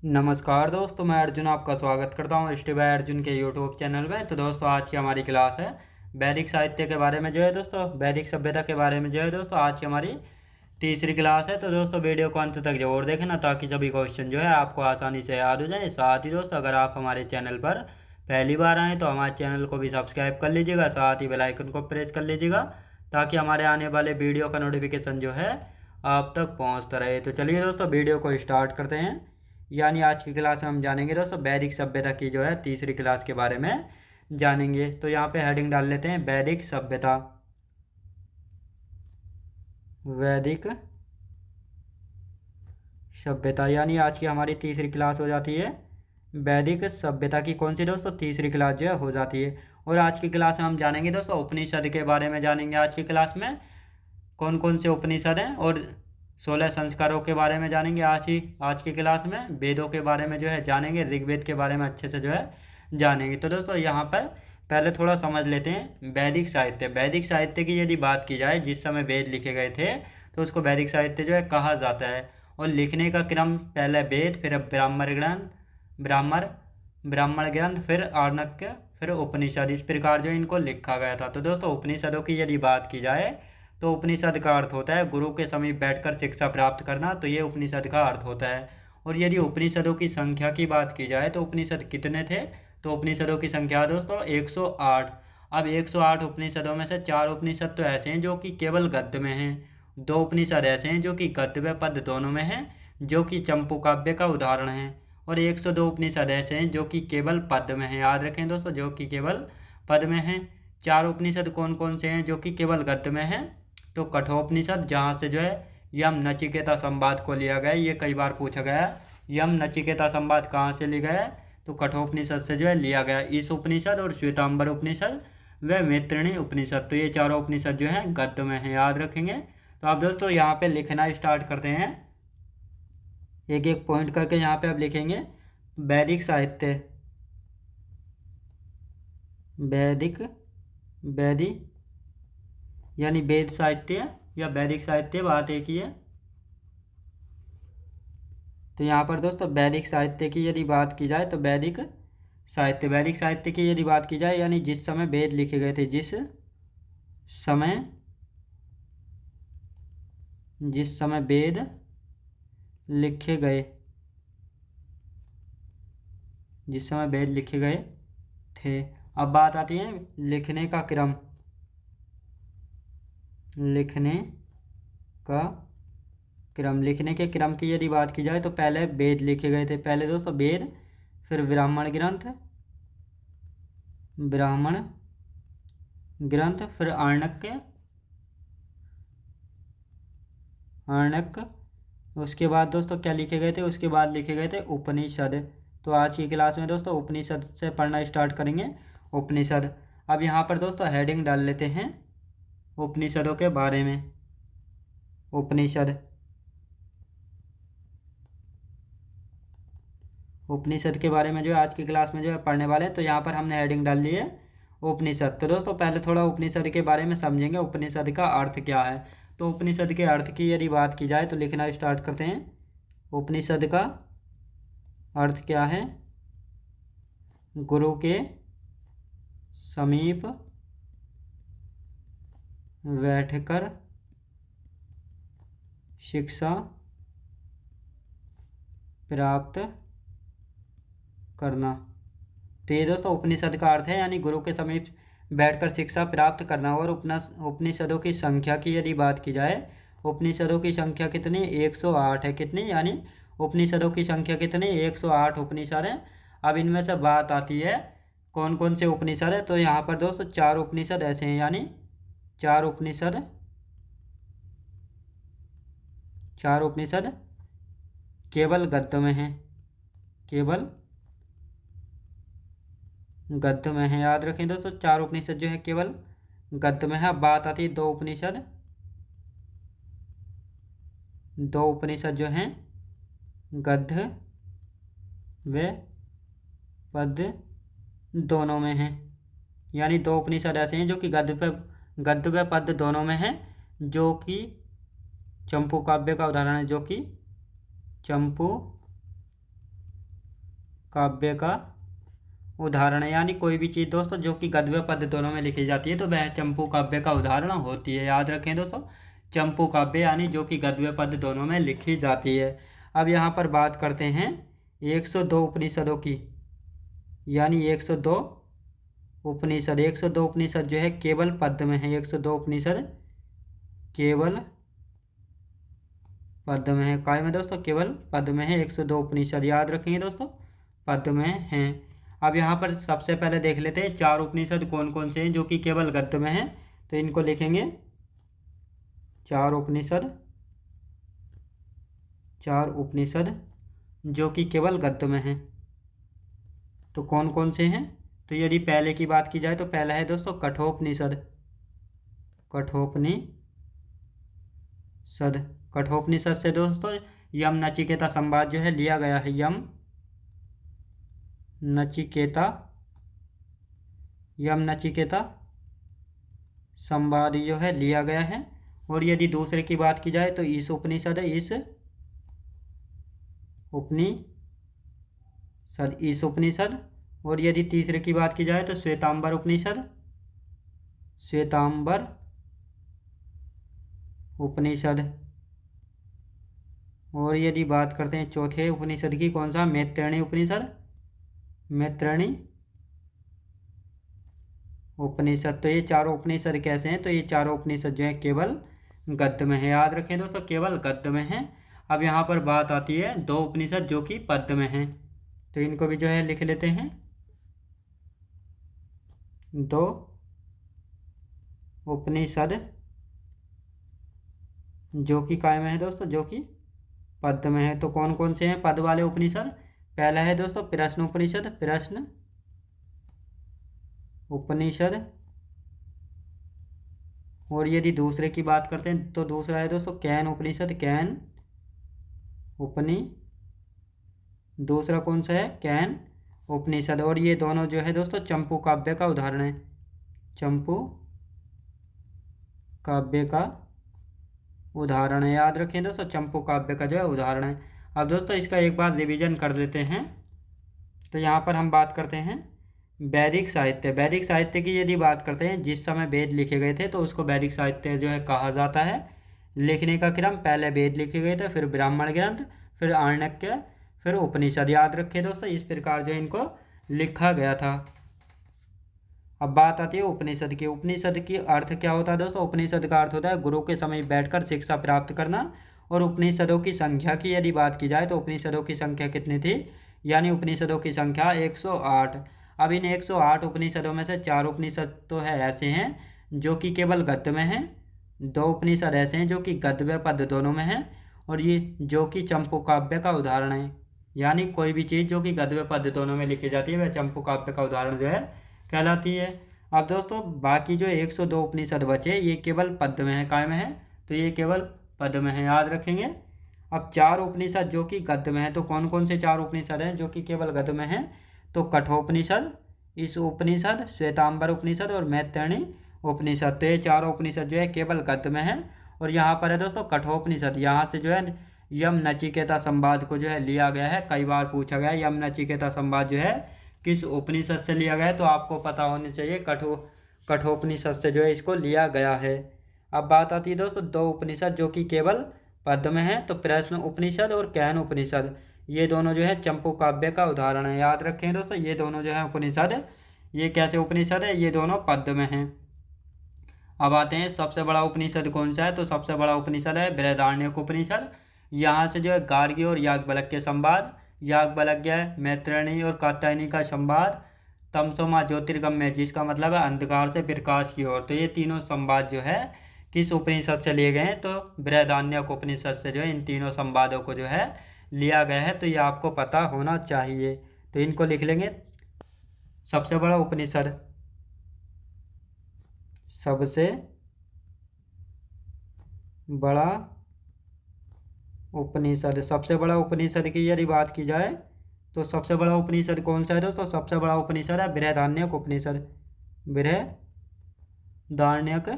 नमस्कार दोस्तों, मैं अर्जुन आपका स्वागत करता हूँ स्टे बाय अर्जुन के यूट्यूब चैनल में। तो दोस्तों, आज की हमारी क्लास है वैदिक साहित्य के बारे में जो है दोस्तों, वैदिक सभ्यता के बारे में जो है दोस्तों, आज की हमारी तीसरी क्लास है। तो दोस्तों, वीडियो को अंत तक जरूर देखें ना, ताकि सभी क्वेश्चन जो है आपको आसानी से याद हो जाए। साथ ही दोस्तों, अगर आप हमारे चैनल पर पहली बार आएँ तो हमारे चैनल को भी सब्सक्राइब कर लीजिएगा, साथ ही बेल आइकन को प्रेस कर लीजिएगा, ताकि हमारे आने वाले वीडियो का नोटिफिकेशन जो है आप तक पहुँचता रहे। तो चलिए दोस्तों, वीडियो को स्टार्ट करते हैं। यानी आज की क्लास में हम जानेंगे दोस्तों वैदिक सभ्यता की जो है तीसरी क्लास के बारे में जानेंगे। तो यहाँ पे हेडिंग डाल लेते हैं वैदिक सभ्यता। वैदिक सभ्यता यानी आज की हमारी तीसरी क्लास हो जाती है वैदिक सभ्यता की। कौन सी दोस्तों? तीसरी क्लास जो है हो जाती है। और आज की क्लास में हम जानेंगे दोस्तों उपनिषद के बारे में जानेंगे। आज की क्लास में कौन कौन से उपनिषद हैं और 16 संस्कारों के बारे में जानेंगे। आज की क्लास में वेदों के बारे में जो है जानेंगे, ऋग्वेद के बारे में अच्छे से जो है जानेंगे। तो दोस्तों, यहाँ पर पहले थोड़ा समझ लेते हैं वैदिक साहित्य। वैदिक साहित्य की यदि बात की जाए, जिस समय वेद लिखे गए थे तो उसको वैदिक साहित्य जो है कहा जाता है। और लिखने का क्रम पहले वेद, फिर ब्राह्मण ब्राह्मण ग्रंथ, फिर आर्णक्य, फिर उपनिषद, इस प्रकार जो इनको लिखा गया था। तो दोस्तों, उपनिषदों की यदि बात की जाए तो उपनिषद का अर्थ होता है गुरु के समीप बैठकर शिक्षा प्राप्त करना। तो ये उपनिषद का अर्थ होता है। और यदि उपनिषदों की संख्या की बात की जाए तो उपनिषद कितने थे? तो उपनिषदों की संख्या दोस्तों 108। अब 108 उपनिषदों में से 4 उपनिषद तो ऐसे हैं जो कि केवल गद्य में हैं, 2 उपनिषद ऐसे हैं जो कि गद्य व पद्य दोनों में हैं, जो कि चंपू काव्य का उदाहरण है। और 102 उपनिषद ऐसे हैं जो कि केवल पद्य में हैं। याद रखें दोस्तों, जो कि केवल पद में हैं। 4 उपनिषद कौन कौन से हैं जो कि केवल गद्य में हैं? तो कठोपनिषद, जहाँ से जो है यम नचिकेता संवाद को लिया गया। ये कई बार पूछा गया है, यम नचिकेता संवाद कहाँ से लिया गया है? तो कठोपनिषद से जो है लिया गया। इस उपनिषद और श्वेतांबर उपनिषद व मैत्रेयी उपनिषद, तो ये चारों उपनिषद जो है गद्य में है। याद रखेंगे। तो आप दोस्तों यहाँ पे लिखना स्टार्ट करते हैं, एक एक पॉइंट करके यहाँ पे आप लिखेंगे वैदिक साहित्य। वैदिक वैदि यानी वेद साहित्य या वैदिक साहित्य, बात एक ही है। तो यहाँ पर दोस्तों वैदिक साहित्य की यदि बात की जाए तो वैदिक साहित्य की यदि बात की जाए यानी जिस समय वेद लिखे गए थे, समय जिस समय वेद लिखे गए जिस समय वेद लिखे गए थे। अब बात आती है लिखने का क्रम। लिखने के क्रम की यदि बात की जाए तो पहले वेद लिखे गए थे। पहले दोस्तों वेद, फिर ब्राह्मण ग्रंथ, फिर आर्णक। उसके बाद दोस्तों क्या लिखे गए थे? उसके बाद लिखे गए थे उपनिषद। तो आज की क्लास में दोस्तों उपनिषद से पढ़ना स्टार्ट करेंगे। उपनिषद। अब यहाँ पर दोस्तों हेडिंग डाल लेते हैं उपनिषदों के बारे में। उपनिषद के बारे में जो है आज की क्लास में जो है पढ़ने वाले हैं। तो यहाँ पर हमने हेडिंग डाल ली है उपनिषद। तो दोस्तों पहले थोड़ा उपनिषद के बारे में समझेंगे, उपनिषद का अर्थ क्या है। तो उपनिषद के अर्थ की यदि बात की जाए तो लिखना स्टार्ट करते हैं। उपनिषद का अर्थ क्या है? गुरु के समीप बैठकर शिक्षा प्राप्त करना। तो ये दोस्तों उपनिषद का अर्थ है, यानी गुरु के समीप बैठकर शिक्षा प्राप्त करना। और उपनिषदों की संख्या की यदि बात की जाए, उपनिषदों की संख्या कितनी? 108 है। कितनी? यानी उपनिषदों की संख्या कितनी? 108 उपनिषद हैं। अब इनमें से बात आती है कौन कौन से उपनिषद है। तो यहाँ पर दोस्तों 4 उपनिषद ऐसे हैं, यानी 4 उपनिषद केवल गद्य में हैं। याद रखें दोस्तों, 4 उपनिषद जो है केवल गद्य में है। अब बात आती है 2 उपनिषद जो हैं गद्य व पद्य दोनों में हैं। यानी 2 उपनिषद ऐसे हैं जो कि गद्य व पद्य दोनों में हैं, जो कि चंपू काव्य का उदाहरण है। काव्य का उदाहरण है। यानी कोई भी चीज़ दोस्तों जो कि गद्य व पद्य दोनों में लिखी जाती है तो वह चंपू काव्य का उदाहरण होती है। याद रखें दोस्तों, चंपू काव्य यानी जो कि गद्य व पद्य दोनों में लिखी जाती है। अब यहाँ पर बात करते हैं 102 उपनिषदों की। यानी 102 उपनिषद, 102 उपनिषद जो है केवल पद्य में है। 102 उपनिषद केवल पद्य में है। काय में दोस्तों? केवल पद्य में है। 102 उपनिषद याद रखेंगे दोस्तों, पद्य में हैं। अब यहाँ पर सबसे पहले देख लेते हैं 4 उपनिषद कौन कौन से हैं जो कि केवल गद्य में हैं। तो इनको लिखेंगे 4 उपनिषद, 4 उपनिषद जो कि केवल गद्य में हैं। तो कौन कौन से हैं? तो यदि पहले की बात की जाए तो पहला है दोस्तों कठोपनिषद। कठोपनिषद, कठोपनिषद से दोस्तों यम नचिकेता संवाद जो है लिया गया है। यम नचिकेता संवाद जो है लिया गया है। और यदि दूसरे की बात की जाए तो ईश उपनिषद है। ईश उपनिषद। और यदि तीसरे की बात की जाए तो श्वेतांबर उपनिषद। श्वेतांबर उपनिषद। और यदि बात करते हैं चौथे उपनिषद की, कौन सा? मैत्रेयणी उपनिषद। मैत्रेयणी उपनिषद। तो ये चारों उपनिषद कैसे हैं? तो ये चारों उपनिषद जो है केवल गद्य में है। याद रखें दोस्तों, केवल गद्य में है। अब यहाँ पर बात आती है 2 उपनिषद जो कि पद्य में हैं। तो इनको भी जो है लिख लेते हैं। 2 उपनिषद जो कि काय में है दोस्तों? जो कि पद्य में है। तो कौन कौन से हैं पद वाले उपनिषद? पहला है दोस्तों प्रश्न उपनिषद। प्रश्न उपनिषद। और यदि दूसरे की बात करते हैं तो दूसरा है दोस्तों कैन उपनिषद। कैन उपनिषद। दूसरा कौन सा है? कैन उपनिषद। और ये दोनों जो है दोस्तों चंपू काव्य का उदाहरण है। चंपू काव्य का उदाहरण है। याद रखें दोस्तों, चंपू काव्य का जो है उदाहरण है। अब दोस्तों इसका एक बार रिवीजन कर लेते हैं। तो यहाँ पर हम बात करते हैं वैदिक साहित्य। वैदिक साहित्य की यदि बात करते हैं, जिस समय वेद लिखे गए थे तो उसको वैदिक साहित्य जो है कहा जाता है। लिखने का क्रम, पहले वेद लिखे गए थे, फिर ब्राह्मण ग्रंथ, फिर आरण्यक, फिर उपनिषद। याद रखें दोस्तों, इस प्रकार जो इनको लिखा गया था। अब बात आती है उपनिषद की। उपनिषद की अर्थ क्या होता है दोस्तों? उपनिषद का अर्थ होता है गुरु के समय बैठकर शिक्षा प्राप्त करना। और उपनिषदों की संख्या की यदि बात की जाए तो उपनिषदों की संख्या कितनी थी? यानी उपनिषदों की संख्या 108। अब इन 108 उपनिषदों में से 4 उपनिषद तो है ऐसे हैं जो कि केवल गद्य में हैं। 2 उपनिषद ऐसे हैं जो कि गद्य व पद्य दोनों में हैं। और ये जो कि चंपू काव्य का उदाहरण है। यानी कोई भी चीज़ जो कि गद्य व पद्य दोनों में लिखी जाती है वह चंपू काव्य का उदाहरण जो है कहलाती है। अब दोस्तों बाकी जो 102 उपनिषद बचे ये केवल पद्य में है। काय में है? तो ये केवल पद्य में है। याद रखेंगे। अब 4 उपनिषद जो कि गद्य में है, तो कौन कौन से 4 उपनिषद हैं जो कि केवल गद्य में हैं? तो कठोपनिषद, ईश उपनिषद, श्वेतांबर उपनिषद और मैत्रेयणी उपनिषद। तो ये 4 उपनिषद जो है केवल गद्य में है। और यहाँ पर है दोस्तों कठोपनिषद, यहाँ से जो है यम नचिकेता संवाद को जो है लिया गया है। कई बार पूछा गया है यम नचिकेता संवाद जो है किस उपनिषद से लिया गया है, तो आपको पता होना चाहिए कठोपनिषद से जो है इसको लिया गया है। अब बात आती है दोस्तों 2 उपनिषद जो कि केवल पद्य में है। तो प्रश्न उपनिषद और कैन उपनिषद, ये दोनों जो है चंपू काव्य का उदाहरण है। याद रखें दोस्तों, ये दोनों जो है उपनिषद, ये कैसे उपनिषद है? ये दोनों पद्य में हैं। अब आते हैं सबसे बड़ा उपनिषद कौन सा है? तो सबसे बड़ा उपनिषद है बृहदारण्यक उपनिषद। यहाँ से जो है गार्गी और याज्ञवल्क्य संवाद, याज्ञवल्क्य, मैत्रेयणी और कात्यायनी का संवाद, तमसोमा ज्योतिर्गम्य जिसका मतलब है अंधकार से प्रकाश की ओर। तो ये तीनों संवाद जो है किस उपनिषद से लिए गए हैं? तो बृहदारण्यक उपनिषद से जो है इन तीनों संवादों को जो है लिया गया है। तो ये आपको पता होना चाहिए। तो इनको लिख लेंगे। सबसे बड़ा उपनिषद, सबसे बड़ा उपनिषद। सबसे बड़ा उपनिषद की यदि बात की जाए तो सबसे बड़ा उपनिषद कौन सा है दोस्तों? सबसे बड़ा उपनिषद है बृहदारण्यक उपनिषद। बृहदारण्यक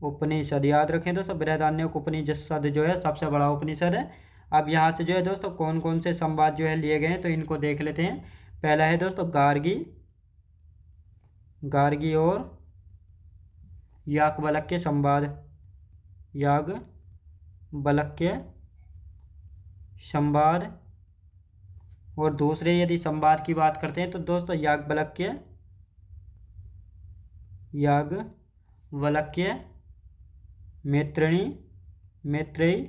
उपनिषद। याद रखें दोस्तों, बृहदारण्यक उपनिषद जो है सबसे बड़ा उपनिषद है। अब यहाँ से जो है दोस्तों कौन कौन से संवाद जो है लिए गए हैं तो इनको देख लेते हैं। पहला है दोस्तों गार्गी, गार्गी और याज्ञवल्क्य संवाद, याज्ञवल्क्य संवाद। और दूसरे यदि संवाद की बात करते हैं तो दोस्तों याज्ञवल्क्य, याज्ञवल्क्य मैत्रेयी, मैत्रेयी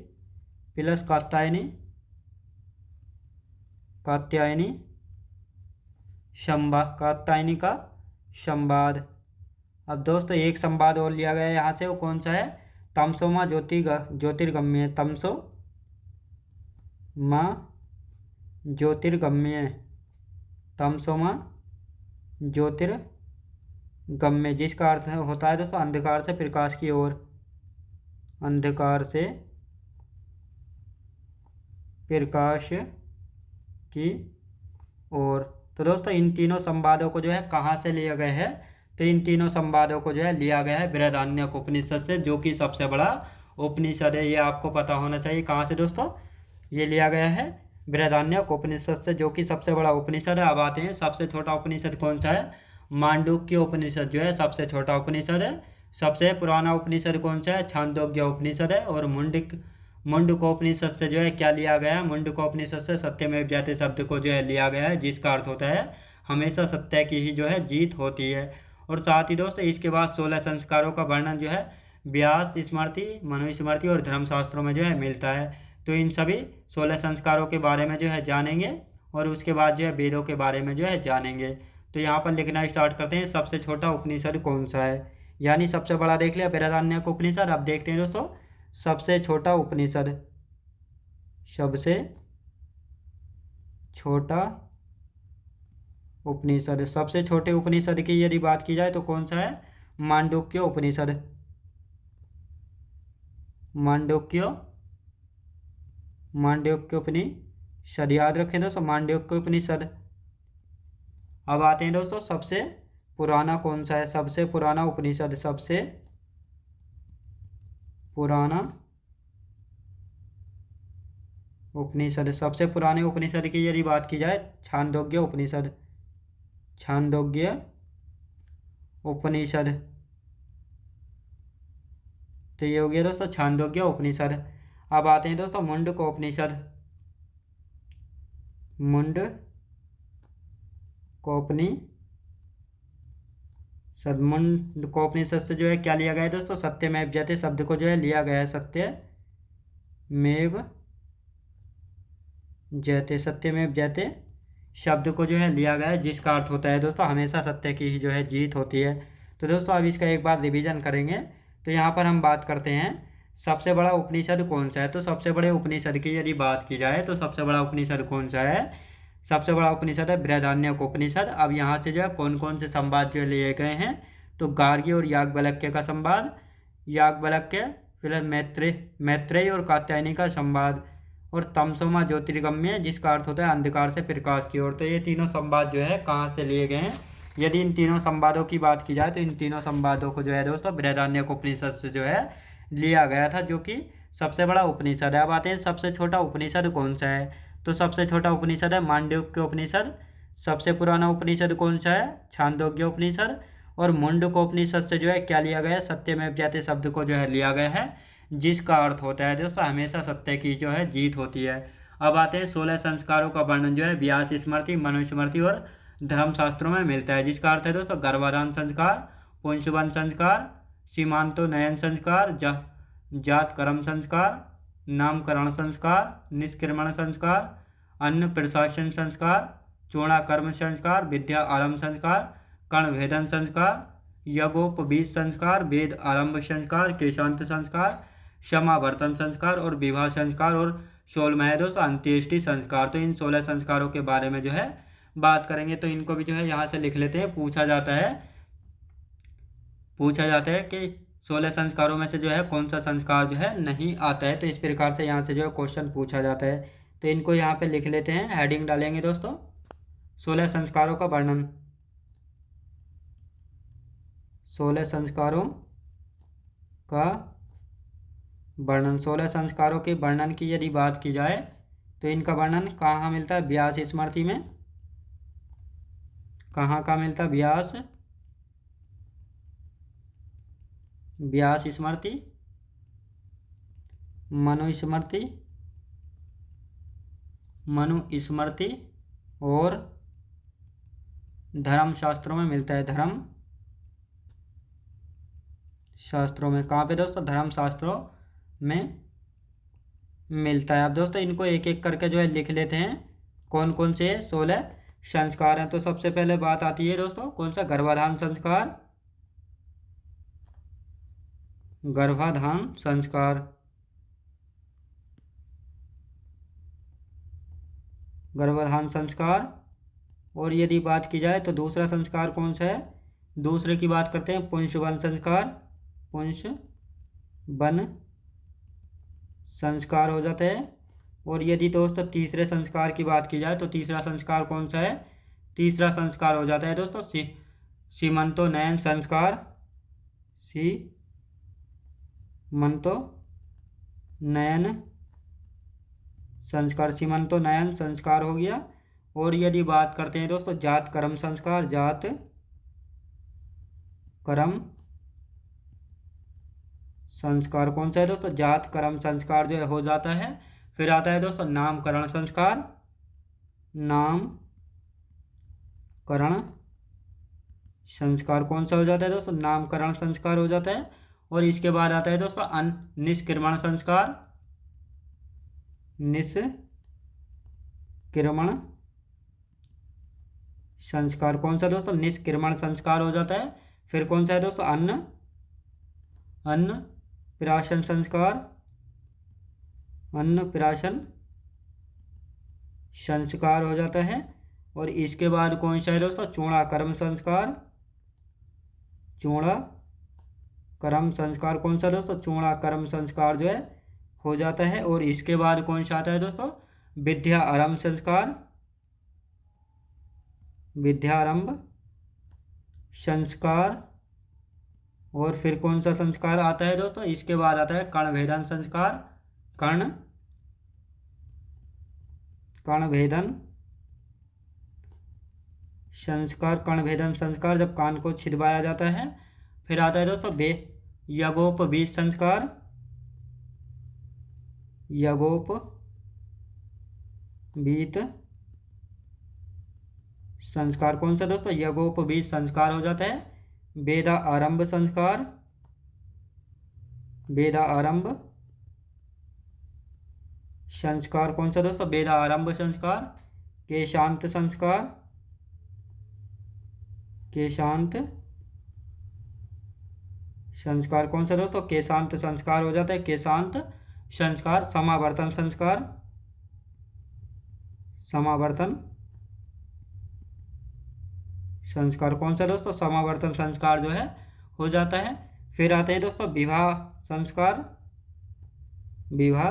प्लस कात्यायनी, कात्यायनी संवाद, कात्यायनी का संवाद। अब दोस्तों एक संवाद और लिया गया है यहाँ से, वो कौन सा है? तमसोमा ज्योतिर्गम्य, तमसोमा ज्योतिर्गम्य, तमसोमा ज्योतिर्गम्य, जिसका अर्थ होता है दोस्तों अंधकार से प्रकाश की ओर, अंधकार से प्रकाश की ओर। तो दोस्तों इन तीनों संवादों को जो है कहाँ से लिया गया है? तो इन तीनों संवादों को जो है लिया गया है बृहदारण्यक उपनिषद से, जो कि सबसे बड़ा उपनिषद है। ये आपको पता होना चाहिए। कहाँ से दोस्तों? ये लिया गया है बृहदारण्यक उपनिषद से, जो कि सबसे बड़ा उपनिषद है। अब आते हैं सबसे छोटा उपनिषद कौन सा है? मांडुक्य उपनिषद जो है सबसे छोटा उपनिषद है। सबसे पुराना उपनिषद कौन सा है? छांदोग्य उपनिषद है। और मुंडकोपनिषद से जो है क्या लिया गया है? मुंडकोपनिषद से सत्यमेव जयते शब्द को जो है लिया गया है, जिसका अर्थ होता है हमेशा सत्य की ही जो है जीत होती है। और साथ ही दोस्तों इसके बाद 16 संस्कारों का वर्णन जो है व्यास स्मृति, मनुस्मृति और धर्मशास्त्रों में जो है मिलता है। तो इन सभी 16 संस्कारों के बारे में जो है जानेंगे और उसके बाद जो है वेदों के बारे में जो है जानेंगे। तो यहाँ पर लिखना स्टार्ट करते हैं। सबसे छोटा उपनिषद कौन सा है? यानी सबसे बड़ा देख लिया बृहदारण्यक उपनिषद। अब देखते हैं दोस्तों सबसे छोटा उपनिषद। सबसे छोटा उपनिषद, सबसे छोटे उपनिषद की यदि बात की जाए तो कौन सा है? मांडुक्य उपनिषद, मांडुक्य, मांडुक्य उपनिषद याद रखें दोस्तों, मांडुक्य उपनिषद। अब आते हैं दोस्तों सबसे पुराना कौन सा है? सबसे पुराना उपनिषद, सबसे पुराना उपनिषद, सबसे पुराने उपनिषद की यदि बात की जाए छांदोग्य उपनिषद, छांदोग्य उपनिषद। तो ये हो गया दोस्तों छांदोग्य उपनिषद। अब आते हैं दोस्तों मुंडकोपनिषद, मुंडकोपनिषद, मुंडकोपनिषद से जो है क्या लिया गया है दोस्तों? सत्यमेव जयते शब्द को जो है लिया गया है, सत्यमेव जयते, सत्यमेव जयते शब्द को जो है लिया गया है, जिसका अर्थ होता है दोस्तों हमेशा सत्य की ही जो है जीत होती है। तो दोस्तों अब इसका एक बार रिवीजन करेंगे। तो यहाँ पर हम बात करते हैं सबसे बड़ा उपनिषद कौन सा है। तो सबसे बड़े उपनिषद की यदि बात की जाए तो सबसे बड़ा उपनिषद कौन सा है? सबसे बड़ा उपनिषद है बृहदारण्यक उपनिषद। अब यहाँ से जो है कौन कौन से संवाद जो लिए गए हैं? तो गार्गी और याज्ञवल्क्य का संवाद, याज्ञवल्क्य फिर मैत्रेयी और कात्यायनी का संवाद, और तमसोमा ज्योतिर्गम्य, जिसका अर्थ होता है अंधकार से प्रकाश की ओर। तो ये तीनों संवाद जो है कहाँ से लिए गए हैं? यदि इन तीनों संवादों की बात की जाए तो इन तीनों संवादों को जो है दोस्तों बृहदारण्यक उपनिषद से जो है लिया गया था, जो कि सबसे बड़ा उपनिषद है। अब आते हैं सबसे छोटा उपनिषद कौन सा है? तो सबसे छोटा उपनिषद है मांडुक्य उपनिषद। सबसे पुराना उपनिषद कौन सा है? छांदोग्य उपनिषद। और मुंडकोपनिषद से जो है क्या लिया गया है? सत्यमेव जयते शब्द को जो है लिया गया है, जिसका अर्थ होता है दोस्तों हमेशा सत्य की जो है जीत होती है। अब आते हैं 16 संस्कारों का वर्णन जो है व्यास स्मृति, मनुस्मृति और धर्मशास्त्रों में मिलता है, जिसका अर्थ है दोस्तों गर्भाधान संस्कार, पुंसवन संस्कार, सीमांतोन्नयन संस्कार, जात कर्म संस्कार, नामकरण संस्कार, निष्क्रमण संस्कार, अन्न प्रशासन संस्कार, चूर्णाकर्म संस्कार, विद्या आरंभ संस्कार, कर्ण भेदन संस्कार, यज्ञोपवीत संस्कार, वेद आरंभ संस्कार, केशांत संस्कार, समावर्तन संस्कार और विवाह संस्कार, और 16वां है दोस्तों अंत्येष्टि संस्कार। तो इन 16 संस्कारों के बारे में जो है बात करेंगे। तो इनको भी जो है यहाँ से लिख लेते हैं। पूछा जाता है कि 16 संस्कारों में से जो है कौन सा संस्कार जो है नहीं आता है। तो इस प्रकार से यहाँ से जो है क्वेश्चन पूछा जाता है। तो इनको यहाँ पे लिख लेते हैं, हेडिंग डालेंगे दोस्तों 16 संस्कारों का वर्णन, 16 संस्कारों का वर्णन 16 संस्कारों के वर्णन की यदि बात की जाए तो इनका वर्णन कहाँ मिलता है? व्यास स्मृति में। कहाँ का मिलता है? व्यास स्मृति, मनुस्मृति, मनुस्मृति और धर्म शास्त्रों में मिलता है। धर्म शास्त्रों में। कहाँ पे दोस्तों? धर्म शास्त्रों में मिलता है। अब दोस्तों इनको एक एक करके जो है लिख लेते हैं, कौन कौन से 16 संस्कार हैं। तो सबसे पहले बात आती है दोस्तों कौन सा? गर्भाधान संस्कार। गर्भाधान संस्कार, गर्भाधान संस्कार। और यदि बात की जाए तो दूसरा संस्कार कौन सा है? दूसरे की बात करते हैं, पुंसवन संस्कार। पुंसवन संस्कार हो जाता है। और यदि दोस्तों तीसरे संस्कार की बात की जाए तो तीसरा संस्कार कौन सा है? तीसरा संस्कार हो जाता है दोस्तों सीमंतोन्नयन संस्कार। सीमंतोन्नयन संस्कार, सीमंतोन्नयन संस्कार हो गया। और यदि बात करते हैं दोस्तों जात कर्म संस्कार, जात कर्म संस्कार कौन सा है दोस्तों? जात कर्म संस्कार जो है हो जाता है। फिर आता है दोस्तों नामकरण संस्कार। नामकरण संस्कार कौन सा हो जाता है दोस्तों? नामकरण संस्कार हो जाता है। और इसके बाद आता है दोस्तों निष्क्रमण संस्कार। निष्क्रमण संस्कार कौन सा दोस्तों? निष्क्रमण संस्कार हो जाता है। फिर कौन सा है दोस्तों? अन्नप्राशन संस्कार। अन्नप्राशन संस्कार हो जाता है। और इसके बाद कौन सा है दोस्तों? चूड़ाकर्म संस्कार। चूड़ाकर्म संस्कार कौन सा दोस्तों? चूड़ाकर्म संस्कार जो है हो जाता है। और इसके बाद कौन सा आता है दोस्तों? विद्या आरंभ संस्कार। विद्यारंभ संस्कार। और फिर कौन सा संस्कार आता है दोस्तों? इसके बाद आता है कर्णभेदन संस्कार। कर्णभेदन संस्कार। कर्णभेदन संस्कार जब कान को छिदवाया जाता है। फिर आता है दोस्तों यज्ञोपवीत संस्कार। यज्ञोपवीत संस्कार कौन सा दोस्तों? यज्ञोपवीत संस्कार हो जाता है। वेदा आरंभ संस्कार। वेदा आरंभ संस्कार कौन सा दोस्तों? वेदा आरंभ संस्कार। केशांत संस्कार। केशांत संस्कार कौन सा दोस्तों? केशांत संस्कार हो जाता है। केशांत संस्कार। समावर्तन संस्कार। समावर्तन संस्कार कौन सा दोस्तों? समावर्तन संस्कार जो है हो जाता है। फिर आते हैं दोस्तों विवाह संस्कार। विवाह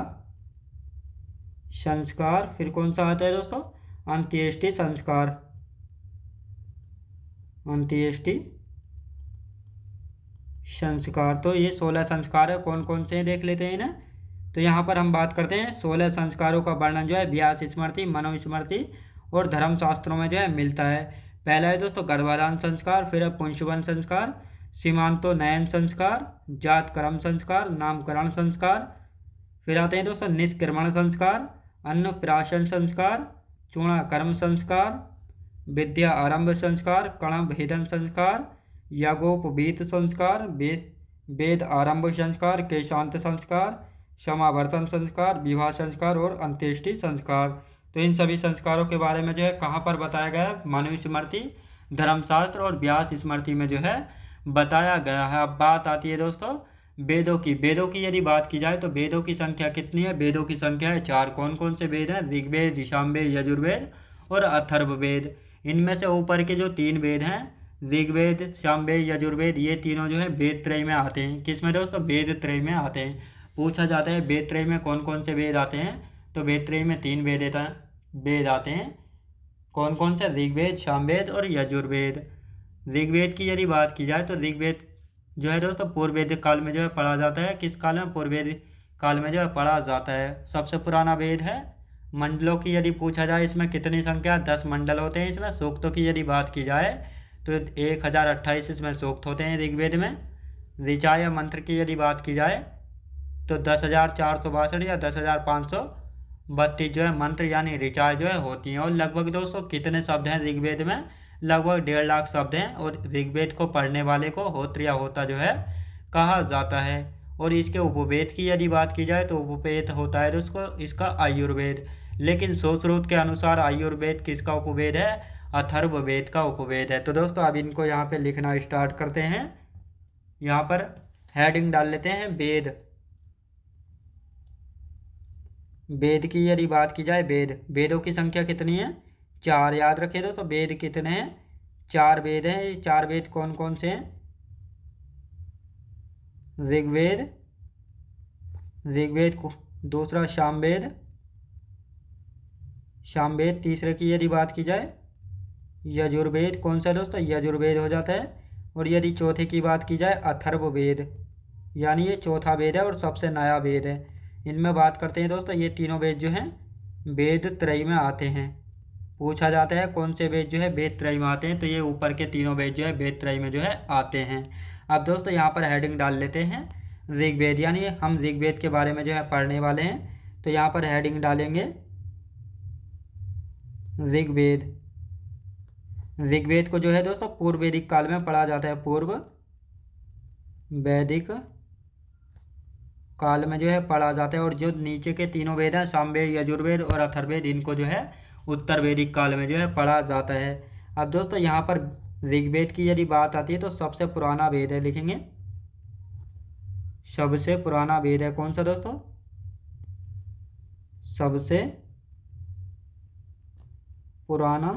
संस्कार। फिर कौन सा आता है दोस्तों? अंत्येष्टि संस्कार। अंत्येष्टि संस्कार। तो ये 16 संस्कार है। कौन कौन से देख लेते हैं ना। तो यहाँ पर हम बात करते हैं 16 संस्कारों का वर्णन जो है व्यास स्मृति, मनुस्मृति और धर्मशास्त्रों में जो है मिलता है। पहला है दोस्तों गर्भाधान संस्कार। फिर है पुंसवन संस्कार, सीमांतोन्नयन संस्कार, जात कर्म संस्कार, नामकरण संस्कार। फिर आते हैं दोस्तों निष्क्रमण संस्कार, अन्नप्राशन संस्कार, चूड़ाकर्म संस्कार, विद्या आरंभ संस्कार, कर्णभेदन संस्कार, यागोपवीत संस्कार, वेद आरंभ संस्कार, केशांत संस्कार, समावर्तन संस्कार, विवाह संस्कार और अंत्येष्टि संस्कार। तो इन सभी संस्कारों के बारे में जो है कहाँ पर बताया गया है? मनुस्मृति, धर्मशास्त्र और व्यास स्मृति में जो है बताया गया है। अब बात आती है दोस्तों वेदों की। वेदों की यदि बात की जाए तो वेदों की संख्या कितनी है? वेदों की संख्या है 4। कौन कौन से वेद हैं? ऋग्वेद, सामवेद, यजुर्वेद और अथर्ववेद। इनमें से ऊपर के जो 3 वेद हैं ऋग्वेद, सामवेद, यजुर्वेद, ये तीनों जो है वेद त्रय में आते हैं। किस में दोस्तों? वेद त्रय में आते हैं। पूछा जाता है वेद त्रय में कौन कौन से वेद आते हैं? तो वेद त्रय में 3 वेद आते हैं। कौन कौन से? ऋग्वेद, सामवेद और यजुर्वेद। ऋग्वेद की यदि बात की जाए तो ऋग्वेद जो है दोस्तों पूर्व वैदिक काल में जो है पढ़ा जाता है। किस काल में? पूर्व वैदिक काल में जो है पढ़ा जाता है। सबसे पुराना वेद है। मंडलों की यदि पूछा जाए इसमें कितनी संख्या, 10 मंडल होते हैं इसमें। सूक्तों की यदि बात की जाए तो 1028 इसमें सूक्त होते हैं ऋग्वेद में। ऋचा या मंत्र की यदि बात की जाए तो 10,462 या 10,532 जो है मंत्र यानी ऋचाएँ जो है होती हैं। और लगभग दोस्तों कितने शब्द हैं ऋग्वेद में, लगभग 1.5 लाख शब्द हैं। और ऋग्वेद को पढ़ने वाले को होत्र या होता जो है कहा जाता है। और इसके उपवेद की यदि बात की जाए तो उपवेद होता है दोस्तों इसका आयुर्वेद। लेकिन सुश्रुत के अनुसार आयुर्वेद किसका उपवेद है, अथर्ववेद का उपवेद है। तो दोस्तों अब इनको यहाँ पे लिखना स्टार्ट करते हैं। यहाँ पर हेडिंग डाल लेते हैं वेद। वेद की यदि बात की जाए, वेदों की संख्या कितनी है, 4। याद रखिए दोस्तों वेद कितने हैं, 4 वेद हैं। ये 4 वेद कौन कौन से हैं, ऋग्वेद को, दूसरा सामवेद, तीसरे की यदि बात की जाए यजुर्वेद। कौन सा दोस्तों, यजुर्वेद हो जाता है। और यदि चौथे की बात की जाए अथर्ववेद, यानी ये चौथा वेद है और सबसे नया वेद है। इनमें बात करते हैं दोस्तों, ये तीनों वेद जो हैं वेद त्रयी में आते हैं। पूछा जाता है कौन से वेद जो है वेद त्रयी में आते हैं, तो ये ऊपर के तीनों वेद जो है वेद त्रयी में जो है आते हैं। अब दोस्तों यहाँ पर हेडिंग डाल लेते हैं ऋग्वेद, यानी हम ऋग्वेद के बारे में जो है पढ़ने वाले हैं। तो यहाँ पर हेडिंग डालेंगे ऋग्वेद। ऋग्वेद को जो है दोस्तों पूर्व वैदिक काल में पढ़ा जाता है। पूर्व वैदिक काल में जो है पढ़ा जाता है। और जो नीचे के तीनों वेद हैं सामवेद, यजुर्वेद और अथर्ववेद, इनको जो है उत्तर वैदिक काल में जो है पढ़ा जाता है। अब दोस्तों यहाँ पर ऋग्वेद की यदि बात आती है तो सबसे पुराना वेद है, लिखेंगे सबसे पुराना वेद है। कौन सा दोस्तों, सबसे पुराना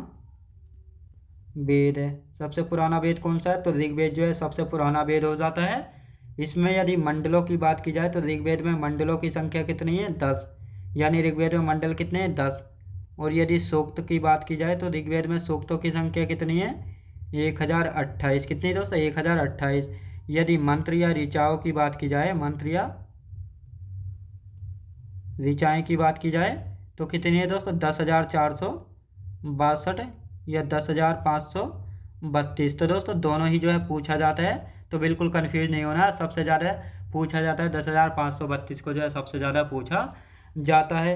वेद है। सबसे पुराना वेद कौन सा है, तो ऋग्वेद जो है सबसे पुराना वेद हो जाता है। इसमें यदि मंडलों की बात की जाए तो ऋग्वेद में मंडलों की संख्या कितनी है, 10। यानी ऋग्वेद में मंडल कितने हैं, 10। और यदि सूक्त की बात की जाए तो ऋग्वेद में सूक्तों की संख्या कितनी है, 1028। कितनी दोस्तों, 1028। यदि मंत्र या ऋचाओं की बात की जाए, मंत्र या ऋचाएँ की बात की जाए तो कितनी है दोस्तों, 10,462 या 10,532। तो दोस्तों दोनों ही जो है पूछा जाता है, तो बिल्कुल कंफ्यूज नहीं होना। सबसे ज़्यादा पूछा जाता है 10,532 को जो है सबसे ज़्यादा पूछा जाता है।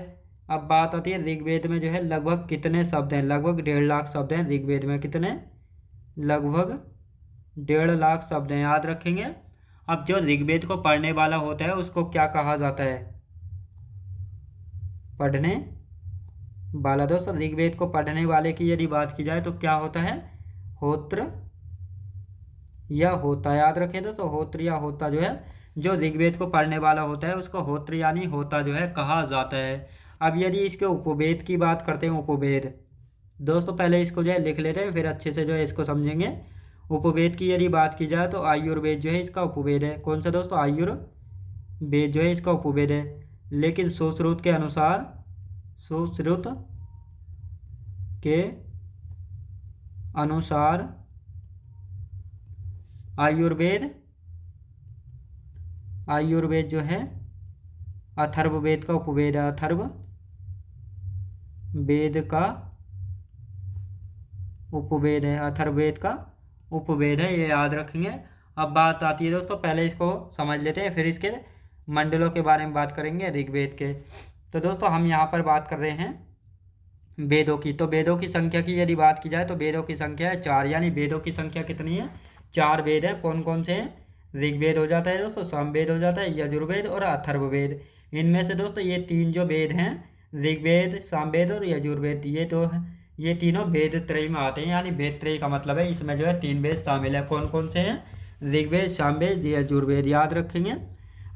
अब बात आती है ऋग्वेद में जो है लगभग कितने शब्द हैं, लगभग 1.5 लाख शब्द हैं ऋग्वेद में। कितने, लगभग 1.5 लाख शब्द हैं, याद रखेंगे। अब जो ऋग्वेद को पढ़ने वाला होता है उसको क्या कहा जाता है, पढ़ने वाला। दोस्तों ऋग्वेद को पढ़ने वाले की यदि बात की जाए तो क्या होता है, होत्र या होता। याद रखें दोस्तों, होत्र या होता जो है, जो ऋग्वेद को पढ़ने वाला होता है उसको होत्र यानी होता जो है कहा जाता है। अब यदि इसके उपवेद की बात करते हैं, उपवेद दोस्तों पहले इसको जो है लिख लेते हैं, फिर अच्छे से जो है इसको समझेंगे। उपवेद की यदि बात की जाए तो आयुर्वेद जो है इसका उपवेद है। कौन सा दोस्तों, आयुर्वेद जो है इसका उपवेद है। लेकिन सुश्रुत के अनुसार, सुश्रुत के अनुसार आयुर्वेद जो है अथर्ववेद का उपवेद है। अथर्ववेद का उपवेद है, अथर्ववेद का उपवेद है, ये याद रखेंगे। अब बात आती है दोस्तों, पहले इसको समझ लेते हैं, फिर इसके मंडलों के बारे में बात करेंगे ऋग्वेद के। तो दोस्तों हम यहाँ पर बात कर रहे हैं वेदों की। तो वेदों की संख्या की यदि बात की जाए तो वेदों की संख्या है 4। यानी वेदों की संख्या कितनी है, 4 वेद है। कौन कौन से हैं, ऋग्वेद हो जाता है दोस्तों, सामवेद हो जाता है, यजुर्वेद और अथर्ववेद। इनमें से दोस्तों ये 3 जो वेद हैं, ऋग्वेद, सामवेद और यजुर्वेद, ये तीनों वेद त्रयी में आते हैं। यानी वेद त्रयी का मतलब है इसमें जो है 3 वेद शामिल है। कौन कौन से हैं, ऋग्वेद, सामवेद, यजुर्वेद, याद रखेंगे।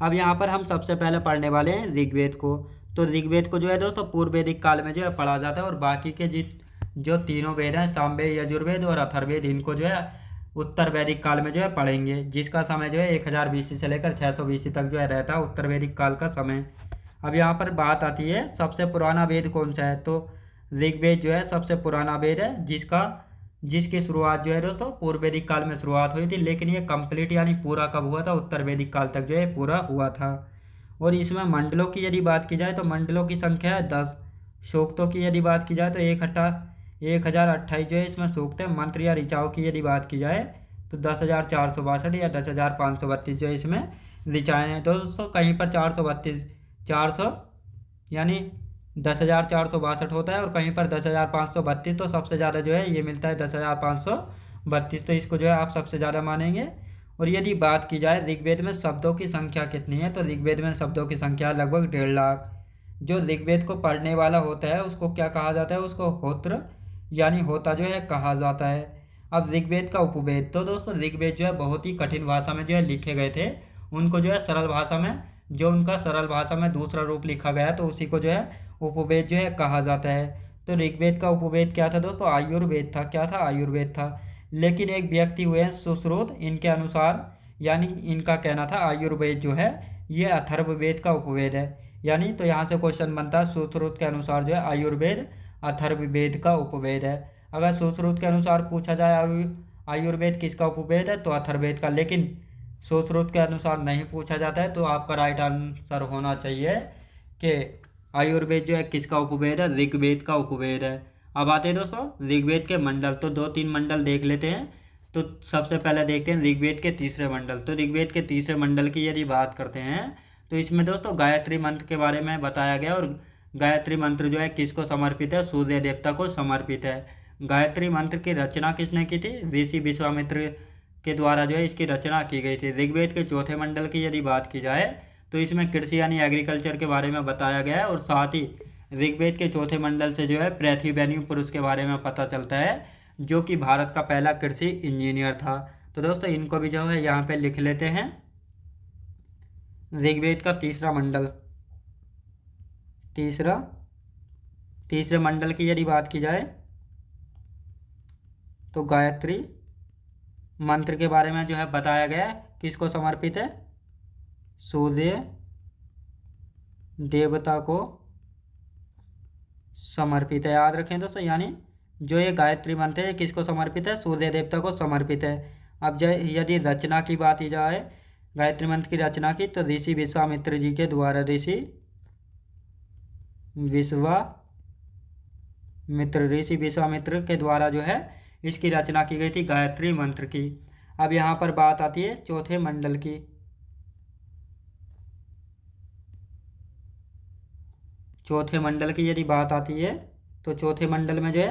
अब यहाँ पर हम सबसे पहले पढ़ने वाले हैं ऋग्वेद को। तो ऋग्वेद को जो है दोस्तों पूर्व वैदिक काल में जो है पढ़ा जाता है। और बाकी के जो तीनों वेद हैं, सामवेद, यजुर्वेद और अथर्ववेद, इनको जो है उत्तर वैदिक काल में जो है पढ़ेंगे, जिसका समय जो है 1000 BC से लेकर 600 BC तक जो है रहता है उत्तर वैदिक काल का समय। अब यहाँ पर बात आती है सबसे पुराना वेद कौन सा है, तो ऋग्वेद जो है सबसे पुराना वेद है, जिसकी शुरुआत जो है दोस्तों पूर्व वैदिक काल में शुरुआत हुई थी। लेकिन ये कंप्लीट यानी पूरा कब हुआ था, उत्तर वैदिक काल तक जो है पूरा हुआ था। और इसमें मंडलों की यदि बात की जाए तो मंडलों की संख्या है 10। सूक्तों की यदि बात की जाए तो 1028 जो है इसमें सूक्त है। मंत्र या ऋचाओं की यदि बात की जाए तो 10,462 या 10,532 जो है इसमें ऋचाएँ हैं। तो दोस्तों कहीं पर 400 यानी 10,462 होता है और कहीं पर 10,532, तो सबसे ज़्यादा जो है ये मिलता है 10,532, तो इसको जो है आप सबसे ज़्यादा मानेंगे। और यदि बात की जाए ऋग्वेद में शब्दों की संख्या कितनी है, तो ऋग्वेद में शब्दों की संख्या लगभग 1.5 लाख। जो ऋग्वेद को पढ़ने वाला होता है उसको क्या कहा जाता है, उसको होत्र यानी होता जो है कहा जाता है। अब ऋग्वेद का उपवेद, तो दोस्तों ऋग्वेद जो है बहुत ही कठिन भाषा में जो है लिखे गए थे, उनको जो है सरल भाषा में, जो उनका सरल भाषा में दूसरा रूप लिखा गया तो उसी को जो है उपवेद जो है कहा जाता है। तो ऋग्वेद का उपवेद क्या था दोस्तों, आयुर्वेद था। क्या था, आयुर्वेद था। लेकिन एक व्यक्ति हुए हैं सुश्रुत, इनके अनुसार यानी इनका कहना था आयुर्वेद जो है ये अथर्ववेद का उपवेद है। यानी तो यहाँ से क्वेश्चन बनता है सुश्रुत के अनुसार जो है आयुर्वेद अथर्ववेद का उपवेद है। अगर सुश्रुत के अनुसार पूछा जाए आयुर्वेद किसका उपवेद है तो अथर्ववेद का, लेकिन सुश्रुत के अनुसार नहीं पूछा जाता है तो आपका राइट आंसर होना चाहिए कि आयुर्वेद जो है किसका उपवेद है, ऋग्वेद का उपवेद है। अब आते हैं दोस्तों ऋग्वेद के मंडल, तो 2-3 मंडल देख लेते हैं। तो सबसे पहले देखते हैं ऋग्वेद के तीसरे मंडल। तो ऋग्वेद के तीसरे मंडल की यदि बात करते हैं तो इसमें दोस्तों गायत्री मंत्र के बारे में बताया गया, और गायत्री मंत्र जो है किसको समर्पित है, सूर्य देवता को समर्पित है। गायत्री मंत्र की रचना किसने की थी, ऋषि विश्वामित्र के द्वारा जो है इसकी रचना की गई थी। ऋग्वेद के चौथे मंडल की यदि बात की जाए तो इसमें कृषि यानी एग्रीकल्चर के बारे में बताया गया है, और साथ ही ऋग्वेद के चौथे मंडल से जो है पृथ्वीबेन्यू पुरुष के बारे में पता चलता है, जो कि भारत का पहला कृषि इंजीनियर था। तो दोस्तों इनको भी जो है यहाँ पे लिख लेते हैं। ऋग्वेद का तीसरा मंडल, तीसरे मंडल की यदि बात की जाए तो गायत्री मंत्र के बारे में जो है बताया गया है, किसको समर्पित है, सूर्य देवता को समर्पित है। याद रखें दोस्तों, यानी जो ये गायत्री मंत्र है किसको समर्पित है, सूर्य देवता को समर्पित है। अब यदि रचना की बात की जाए, गायत्री मंत्र की रचना की तो ऋषि विश्वामित्र जी के द्वारा, ऋषि विश्वामित्र के द्वारा जो है इसकी रचना की गई थी गायत्री मंत्र की। अब यहाँ पर बात आती है चौथे मंडल की। चौथे मंडल की यदि बात आती है तो चौथे मंडल में जो है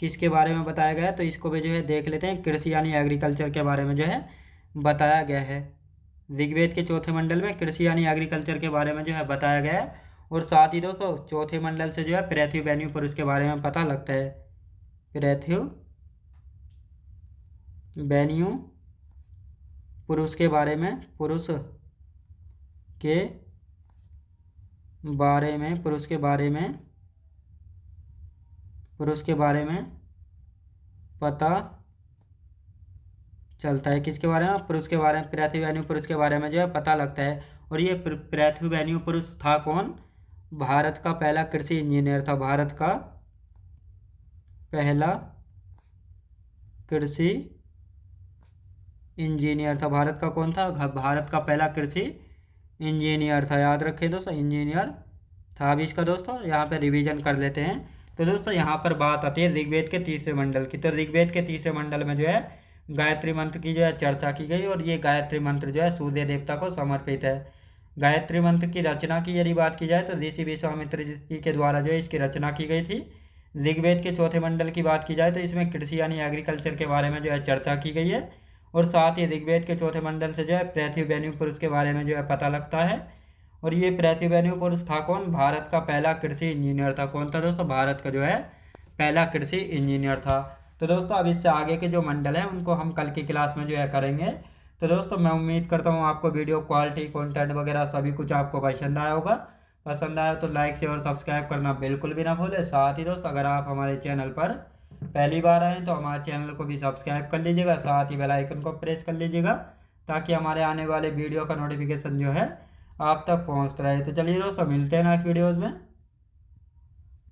किसके बारे में बताया गया है, तो इसको भी जो है देख लेते हैं। कृषि यानी एग्रीकल्चर के बारे में जो है बताया गया है। ऋग्वेद के चौथे मंडल में कृषि यानी एग्रीकल्चर के बारे में जो है बताया गया है, और साथ ही दोस्तों चौथे मंडल से जो है पृथ्वीबेन्यू पुरुष के बारे में पता लगता है। पृथ्वीबेन्यू पुरुष के बारे में, पुरुष के बारे में पता चलता है। किसके बारे में, पुरुष के बारे में, पृथ्वीबेन्यू पुरुष के बारे में जो है पता लगता है। और ये पृथ्वीबेन्यू पुरुष था कौन, भारत का पहला कृषि इंजीनियर था। भारत का पहला कृषि इंजीनियर था। भारत का कौन था, भारत का पहला कृषि इंजीनियर था। याद रखें दोस्तों, इंजीनियर था। अभी इसका दोस्तों यहाँ पे रिवीजन कर लेते हैं। तो दोस्तों यहाँ पर बात आती है ऋग्वेद के तीसरे मंडल की। तो ऋग्वेद के तीसरे मंडल में जो है गायत्री मंत्र की जो है चर्चा की गई, और ये गायत्री मंत्र जो है सूर्य देवता को समर्पित है। गायत्री मंत्र की रचना की यदि बात की जाए तो ऋषि विश्वामित्र जी के द्वारा जो है इसकी रचना की गई थी। ऋग्वेद के चौथे मंडल की बात की जाए तो इसमें कृषि यानी एग्रीकल्चर के बारे में जो है चर्चा की गई है, और साथ ही ऋग्वेद के चौथे मंडल से जो है पृथ्वीबेन्यू पुरुष के बारे में जो है पता लगता है। और ये पृथ्वीबेन्यू पुरुष था कौन, भारत का पहला कृषि इंजीनियर था। कौन था दोस्तों, भारत का जो है पहला कृषि इंजीनियर था। तो दोस्तों अब इससे आगे के जो मंडल हैं उनको हम कल की क्लास में जो है करेंगे। तो दोस्तों मैं उम्मीद करता हूँ आपको वीडियो क्वालिटी, कंटेंट वगैरह सभी कुछ आपको पसंद आया होगा। पसंद आया तो लाइक शेयर और सब्सक्राइब करना बिल्कुल भी ना भूलें। साथ ही दोस्तों अगर आप हमारे चैनल पर पहली बार आएँ तो हमारे चैनल को भी सब्सक्राइब कर लीजिएगा, साथ ही बेल आइकन को प्रेस कर लीजिएगा, ताकि हमारे आने वाले वीडियो का नोटिफिकेशन जो है आप तक पहुँचता रहे। तो चलिए दोस्तों मिलते हैं नेक्स्ट वीडियोज़ में।